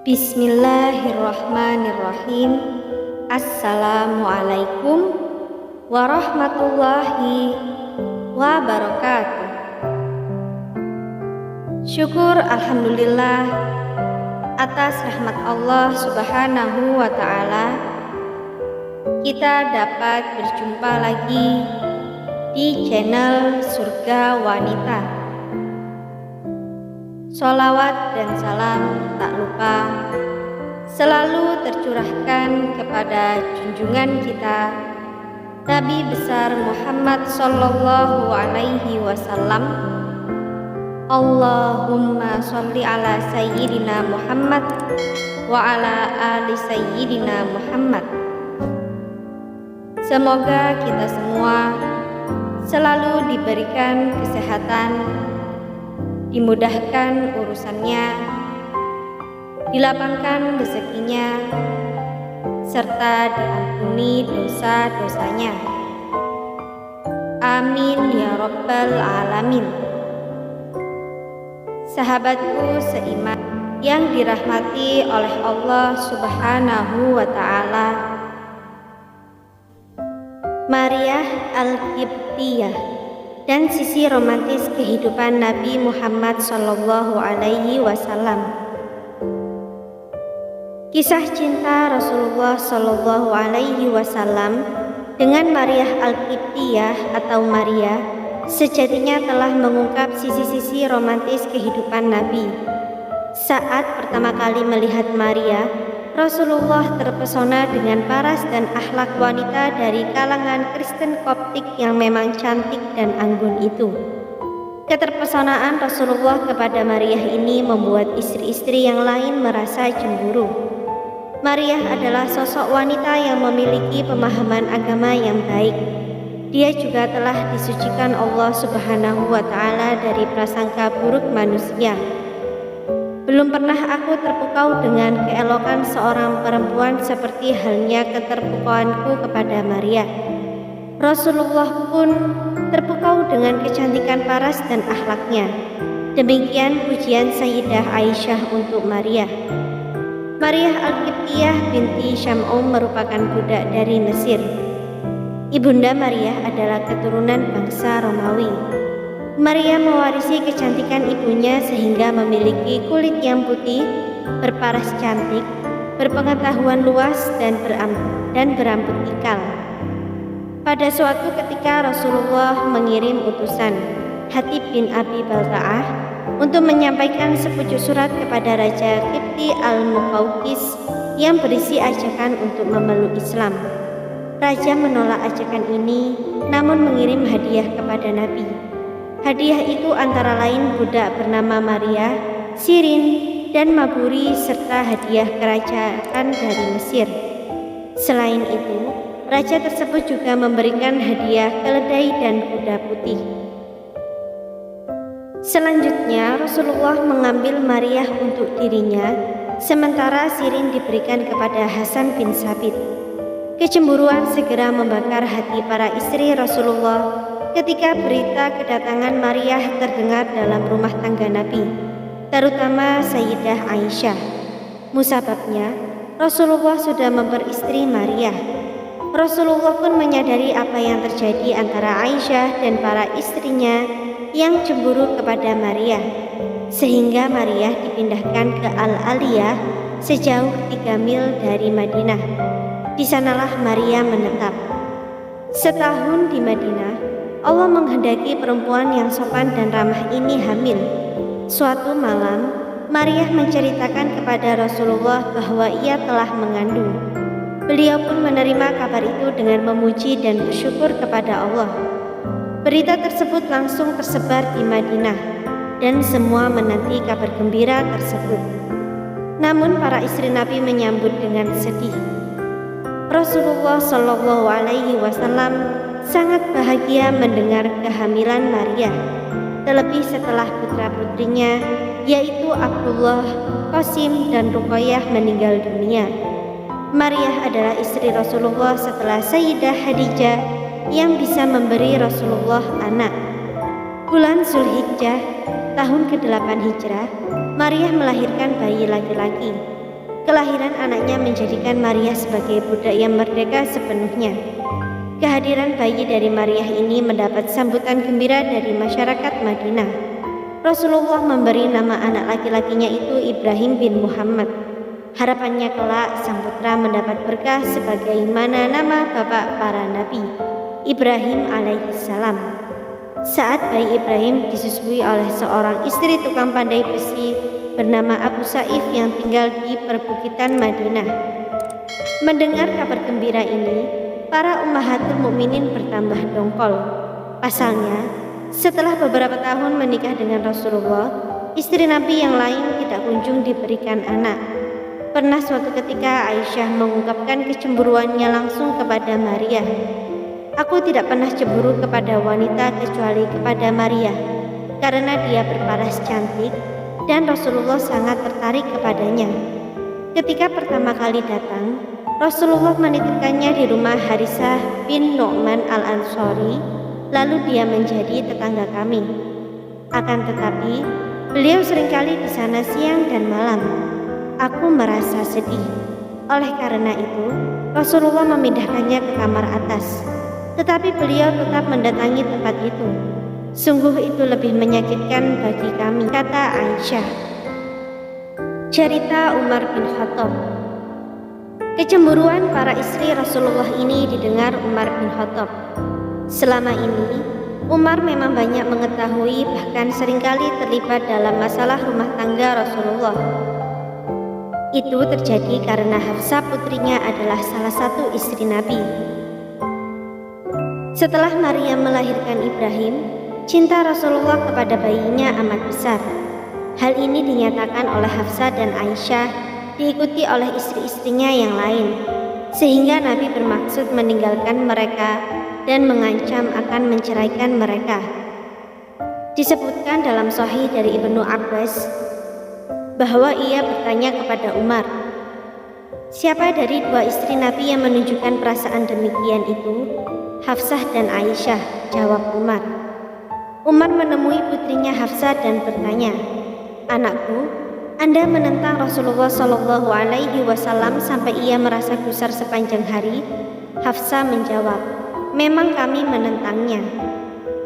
Bismillahirrahmanirrahim. Assalamualaikum warahmatullahi wabarakatuh. Syukur alhamdulillah atas rahmat Allah Subhanahu wa ta'ala, kita dapat berjumpa lagi di channel Surga Wanita. Sholawat dan salam tak lupa selalu tercurahkan kepada junjungan kita Nabi besar Muhammad sallallahu alaihi wasallam. Allahumma sholli ala sayyidina Muhammad wa ala ali sayyidina Muhammad. Semoga kita semua selalu diberikan kesehatan, dimudahkan urusannya, dilapangkan rezekinya, serta diampuni dosa-dosanya. Amin ya rabbal alamin. Sahabatku seiman yang dirahmati oleh Allah Subhanahu wa ta'ala, Maryah Al-Qibtiyah dan sisi romantis kehidupan Nabi Muhammad sallallahu alaihi wasallam. Kisah cinta Rasulullah sallallahu alaihi wasallam dengan Maryah Al-Qibtiyah atau Maria sejatinya telah mengungkap sisi-sisi romantis kehidupan Nabi. Saat pertama kali melihat Maria, Rasulullah terpesona dengan paras dan akhlak wanita dari kalangan Kristen Koptik yang memang cantik dan anggun itu. Keterpesonaan Rasulullah kepada Maria ini membuat istri-istri yang lain merasa cemburu. Maria adalah sosok wanita yang memiliki pemahaman agama yang baik. Dia juga telah disucikan Allah Subhanahu wa ta'ala dari prasangka buruk manusia. Belum pernah aku terpukau dengan keelokan seorang perempuan seperti halnya keterpukauanku kepada Maria. Rasulullah pun terpukau dengan kecantikan paras dan akhlaknya. Demikian pujian Sayyidah Aisyah untuk Maria. Maryah Al-Qibtiyah binti Syam'um merupakan budak dari Mesir. Ibunda Maria adalah keturunan bangsa Romawi. Maria mewarisi kecantikan ibunya sehingga memiliki kulit yang putih, berparas cantik, berpengetahuan luas dan berambut ikal. Pada suatu ketika Rasulullah mengirim utusan Hatib bin Abi Balta'ah untuk menyampaikan sepucuk surat kepada Raja Qibti Al-Muqawqis yang berisi ajakan untuk memeluk Islam. Raja menolak ajakan ini namun mengirim hadiah kepada Nabi. Hadiah itu antara lain budak bernama Maria, Sirin, dan Maburi serta hadiah kerajaan dari Mesir. Selain itu, raja tersebut juga memberikan hadiah keledai dan kuda putih. Selanjutnya, Rasulullah mengambil Maria untuk dirinya, sementara Sirin diberikan kepada Hasan bin Sabit. Kecemburuan segera membakar hati para istri Rasulullah ketika berita kedatangan Maria terdengar dalam rumah tangga Nabi, terutama Sayyidah Aisyah. Musababnya, Rasulullah sudah memperistri Maria. Rasulullah pun menyadari apa yang terjadi antara Aisyah dan para istrinya yang cemburu kepada Maria, sehingga Maria dipindahkan ke Al-Aliyah sejauh 3 mil dari Madinah. Di sanalah Maria menetap. Setahun di Madinah, Allah menghendaki perempuan yang sopan dan ramah ini hamil. Suatu malam, Maria menceritakan kepada Rasulullah bahwa ia telah mengandung. Beliau pun menerima kabar itu dengan memuji dan bersyukur kepada Allah. Berita tersebut langsung tersebar di Madinah dan semua menanti kabar gembira tersebut. Namun para istri Nabi menyambut dengan sedih. Rasulullah Shallallahu alaihi wasallam sangat bahagia mendengar kehamilan Maria, terlebih setelah putra-putrinya yaitu Abdullah, Qasim, dan Ruqayyah meninggal dunia. Maria adalah istri Rasulullah setelah Sayyidah Khadijah yang bisa memberi Rasulullah anak. Bulan Zulhijjah tahun ke-8 Hijrah, Maria melahirkan bayi laki-laki. Kelahiran anaknya menjadikan Maria sebagai budak yang merdeka sepenuhnya. Kehadiran bayi dari Maria ini mendapat sambutan gembira dari masyarakat Madinah. Rasulullah memberi nama anak laki-lakinya itu Ibrahim bin Muhammad. Harapannya kelak sang putra mendapat berkah sebagaimana nama bapak para nabi, Ibrahim alaihissalam. Saat bayi Ibrahim disusui oleh seorang istri tukang pandai besi bernama Abu Saif yang tinggal di perbukitan Madinah. Mendengar kabar gembira ini, para ummahatul mukminin bertambah dongkol. Pasalnya, setelah beberapa tahun menikah dengan Rasulullah, istri Nabi yang lain tidak kunjung diberikan anak. Pernah suatu ketika Aisyah mengungkapkan kecemburuannya langsung kepada Maria. Aku tidak pernah cemburu kepada wanita kecuali kepada Maria, karena dia berparas cantik dan Rasulullah sangat tertarik kepadanya. Ketika pertama kali datang, Rasulullah menitipkannya di rumah Harisah bin Nu'man al-Ansari, lalu dia menjadi tetangga kami. Akan tetapi, beliau seringkali di sana siang dan malam. Aku merasa sedih. Oleh karena itu, Rasulullah memindahkannya ke kamar atas. Tetapi beliau tetap mendatangi tempat itu. Sungguh itu lebih menyakitkan bagi kami, kata Aisyah. Cerita Umar bin Khattab. Kecemburuan para istri Rasulullah ini didengar Umar bin Khattab. Selama ini, Umar memang banyak mengetahui, bahkan seringkali terlibat dalam masalah rumah tangga Rasulullah. Itu terjadi karena Hafsah putrinya adalah salah satu istri Nabi. Setelah Maria melahirkan Ibrahim, cinta Rasulullah kepada bayinya amat besar. Hal ini dinyatakan oleh Hafsah dan Aisyah, diikuti oleh istri-istrinya yang lain, sehingga Nabi bermaksud meninggalkan mereka dan mengancam akan menceraikan mereka. Disebutkan dalam Sahih dari Ibnu Abbas bahwa ia bertanya kepada Umar, siapa dari dua istri Nabi yang menunjukkan perasaan demikian itu? Hafsah dan Aisyah, jawab Umar. Umar menemui putrinya Hafsah dan bertanya, anakku, Anda menentang Rasulullah Shallallahu Alaihi Wasallam sampai ia merasa gusar sepanjang hari? Hafsah menjawab, memang kami menentangnya.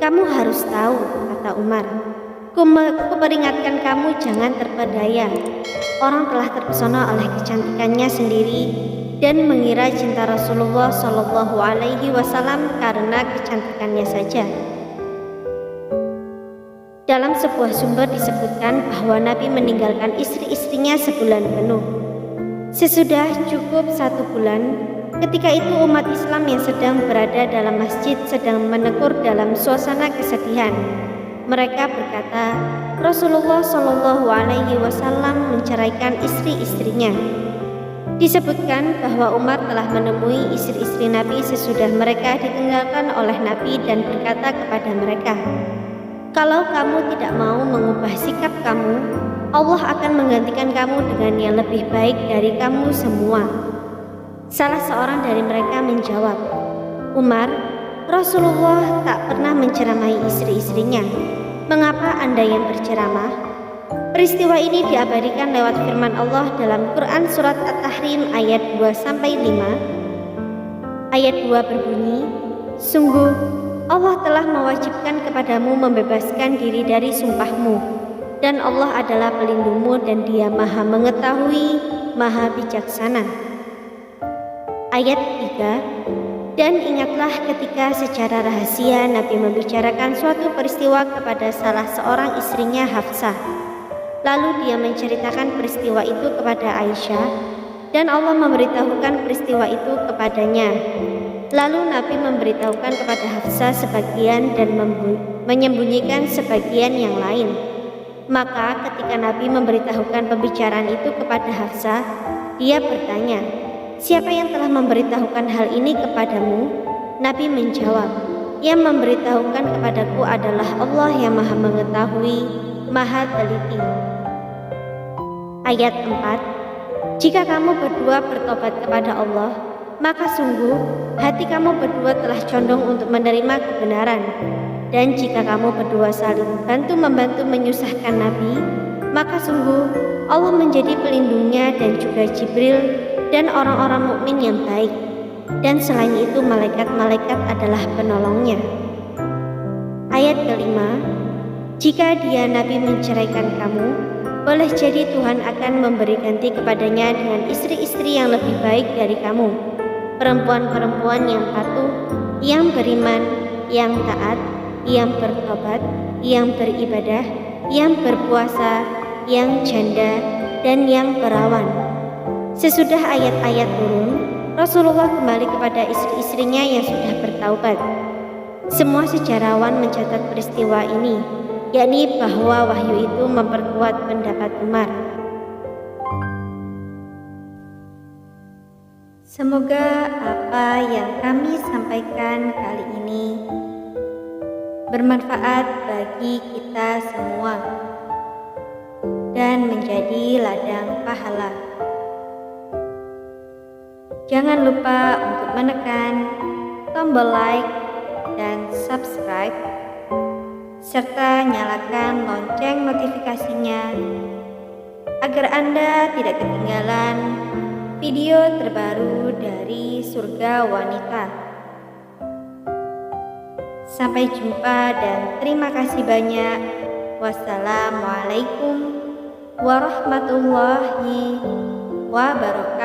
Kamu harus tahu, kata Umar. Kuperingatkan kamu jangan terpedaya. Orang telah terpesona oleh kecantikannya sendiri dan mengira cinta Rasulullah Shallallahu Alaihi Wasallam karena kecantikannya saja. Dalam sebuah sumber disebutkan bahwa Nabi meninggalkan istri-istrinya sebulan penuh. Sesudah cukup 1 bulan, ketika itu umat Islam yang sedang berada dalam masjid sedang menegur dalam suasana kesedihan. Mereka berkata, Rasulullah Shallallahu Alaihi Wasallam menceraikan istri-istrinya. Disebutkan bahwa Umar telah menemui istri-istri Nabi sesudah mereka ditinggalkan oleh Nabi dan berkata kepada mereka, kalau kamu tidak mau mengubah sikap kamu, Allah akan menggantikan kamu dengan yang lebih baik dari kamu semua. Salah seorang dari mereka menjawab, Umar, Rasulullah tak pernah menceramai istri-istrinya. Mengapa Anda yang berceramah? Peristiwa ini diabadikan lewat firman Allah dalam Quran Surat At-Tahrim ayat 2-5. Ayat 2 berbunyi, sungguh Allah telah mewajibkan kepadamu membebaskan diri dari sumpahmu, dan Allah adalah pelindungmu dan Dia Maha Mengetahui, Maha Bijaksana. Ayat 3, dan ingatlah ketika secara rahasia Nabi membicarakan suatu peristiwa kepada salah seorang istrinya Hafsah. Lalu dia menceritakan peristiwa itu kepada Aisyah, dan Allah memberitahukan peristiwa itu kepadanya. Lalu Nabi memberitahukan kepada Hafsah sebagian dan menyembunyikan sebagian yang lain. Maka ketika Nabi memberitahukan pembicaraan itu kepada Hafsah, dia bertanya, siapa yang telah memberitahukan hal ini kepadamu? Nabi menjawab, yang memberitahukan kepadaku adalah Allah yang Maha Mengetahui, Maha Teliti. Ayat 4, jika kamu berdua bertobat kepada Allah, maka sungguh hati kamu berdua telah condong untuk menerima kebenaran. Dan jika kamu berdua saling bantu-membantu menyusahkan Nabi, maka sungguh Allah menjadi pelindungnya dan juga Jibril dan orang-orang mukmin yang baik. Dan selain itu malaikat-malaikat adalah penolongnya. Ayat kelima, jika dia Nabi menceraikan kamu, boleh jadi Tuhan akan memberi ganti kepadanya dengan istri-istri yang lebih baik dari kamu, perempuan-perempuan yang patuh, yang beriman, yang taat, yang bertobat, yang beribadah, yang berpuasa, yang janda, dan yang perawan. Sesudah ayat-ayat turun, Rasulullah kembali kepada istri-istrinya yang sudah bertaubat. Semua sejarawan mencatat peristiwa ini, yakni bahwa wahyu itu memperkuat pendapat Umar. Semoga apa yang kami sampaikan kali ini bermanfaat bagi kita semua dan menjadi ladang pahala. Jangan lupa untuk menekan tombol like dan subscribe serta nyalakan lonceng notifikasinya agar Anda tidak ketinggalan video terbaru dari Surga Wanita. Sampai jumpa dan terima kasih banyak. Wassalamualaikum warahmatullahi wabarakatuh.